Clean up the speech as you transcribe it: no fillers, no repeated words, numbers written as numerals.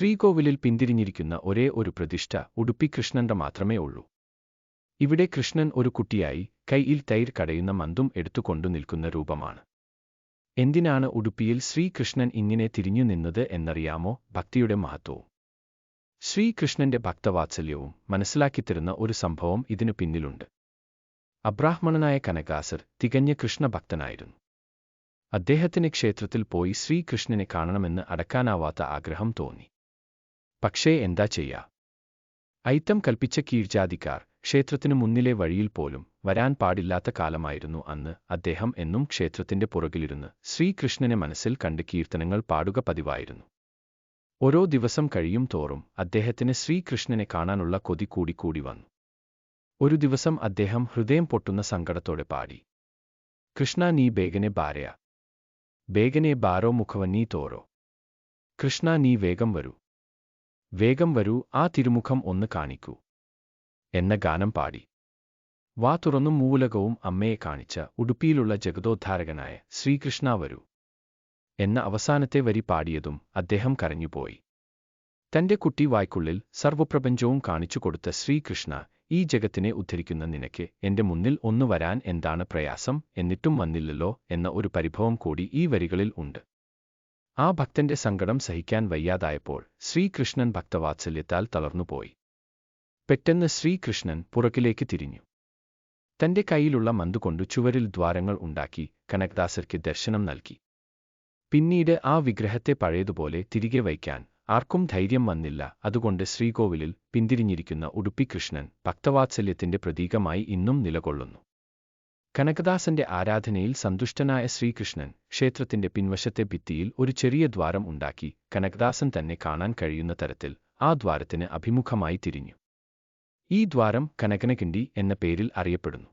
ശ്രീകോവിലിൽ പിന്തിരിഞ്ഞിരിക്കുന്ന ഒരേ ഒരു പ്രതിഷ്ഠ ഉടുപ്പി കൃഷ്ണന്റെ മാത്രമേ ഉള്ളൂ. ഇവിടെ കൃഷ്ണൻ ഒരു കുട്ടിയായി കൈയിൽ തൈര് കടയുന്ന മന്തും എടുത്തുകൊണ്ടു നിൽക്കുന്ന രൂപമാണ്. എന്തിനാണ് ഉടുപ്പിയിൽ ശ്രീകൃഷ്ണൻ ഇങ്ങനെ തിരിഞ്ഞു നിന്നത് എന്നറിയാമോ? ഭക്തിയുടെ മഹത്വവും ശ്രീകൃഷ്ണന്റെ ഭക്തവാത്സല്യവും മനസ്സിലാക്കിത്തരുന്ന ഒരു സംഭവം ഇതിനു പിന്നിലുണ്ട്. അബ്രാഹ്മണനായ കനകാസർ തികഞ്ഞ കൃഷ്ണഭക്തനായിരുന്നു. അദ്ദേഹത്തിന് ക്ഷേത്രത്തിൽ പോയി ശ്രീകൃഷ്ണനെ കാണണമെന്ന് അടക്കാനാവാത്ത ആഗ്രഹം തോന്നി. പക്ഷേ എന്താ ചെയ്യാ? ഐത്തം കൽപ്പിച്ച കീഴ്ജാതിക്കാർ ക്ഷേത്രത്തിനു മുന്നിലെ വഴിയിൽ പോലും വരാൻ പാടില്ലാത്ത കാലമായിരുന്നു അന്ന്. അദ്ദേഹം എന്നും ക്ഷേത്രത്തിന്റെ പുറകിലിരുന്ന് ശ്രീകൃഷ്ണനെ മനസ്സിൽ കണ്ട് കീർത്തനങ്ങൾ പാടുക പതിവായിരുന്നു. ഓരോ ദിവസം കഴിയും തോറും അദ്ദേഹത്തിന് ശ്രീകൃഷ്ണനെ കാണാനുള്ള കൊതി കൂടിക്കൂടി വന്നു. ഒരു ദിവസം അദ്ദേഹം ഹൃദയം പൊട്ടുന്ന സങ്കടത്തോടെ പാടി: കൃഷ്ണ നീ ബേഗനെ ബാരയാ, ബേഗനെ ബാരോ മുഖവന്നീ തോരോ, കൃഷ്ണ നീ വേഗം വരൂ, വേഗം വരൂ, ആ തിരുമുഖം ഒന്ന് കാണിക്കൂ എന്ന ഗാനം പാടി. വാ തുറന്നും മൂലകവും അമ്മയെ കാണിച്ച ഉടുപ്പിയിലുള്ള ജഗതോദ്ധാരകനായ ശ്രീകൃഷ്ണ വരൂ എന്ന അവസാനത്തെ വരി പാടിയതും അദ്ദേഹം കരഞ്ഞുപോയി. തന്റെ കുട്ടി വായ്ക്കുള്ളിൽ സർവപ്രപഞ്ചവും കാണിച്ചു കൊടുത്ത ശ്രീകൃഷ്ണ, ഈ ജഗത്തിനെ ഉദ്ധരിക്കുന്ന നിനക്ക് എന്റെ മുന്നിൽ ഒന്നു വരാൻ എന്താണ് പ്രയാസം, എന്നിട്ടും വന്നില്ലല്ലോ എന്ന ഒരു പരിഭവം കൂടി ഈ വരികളിൽ ഉണ്ട്. ആ ഭക്തന്റെ സങ്കടം സഹിക്കാൻ വയ്യാതായപ്പോൾ ശ്രീകൃഷ്ണൻ ഭക്തവാത്സല്യത്താൽ തളർന്നുപോയി. പെട്ടെന്ന് ശ്രീകൃഷ്ണൻ പുറകിലേക്ക് തിരിഞ്ഞു. തന്റെ കൈയിലുള്ള മന്തുകൊണ്ടു ചുവരിൽ ദ്വാരങ്ങൾ ഉണ്ടാക്കി കനകദാസർക്ക് ദർശനം നൽകി. പിന്നീട് ആ വിഗ്രഹത്തെ പഴയതുപോലെ തിരികെ വയ്ക്കാൻ ആർക്കും ധൈര്യം വന്നില്ല. അതുകൊണ്ട് ശ്രീകോവിലിൽ പിന്തിരിഞ്ഞിരിക്കുന്ന ഉടുപ്പി കൃഷ്ണൻ ഭക്തവാത്സല്യത്തിന്റെ പ്രതീകമായി ഇന്നും നിലകൊള്ളുന്നു. കനകദാസന്റെ ആരാധനയിൽ സന്തുഷ്ടനായ ശ്രീകൃഷ്ണൻ ക്ഷേത്രത്തിന്റെ പിൻവശത്തെ ഭിത്തിയിൽ ഒരു ചെറിയ ദ്വാരം ഉണ്ടാക്കി കനകദാസൻ തന്നെ കാണാൻ കഴിയുന്ന തരത്തിൽ ആ ദ്വാരത്തിന് അഭിമുഖമായി തിരിഞ്ഞു. ഈ ദ്വാരം കനകനകിണ്ടി എന്ന പേരിൽ അറിയപ്പെടുന്നു.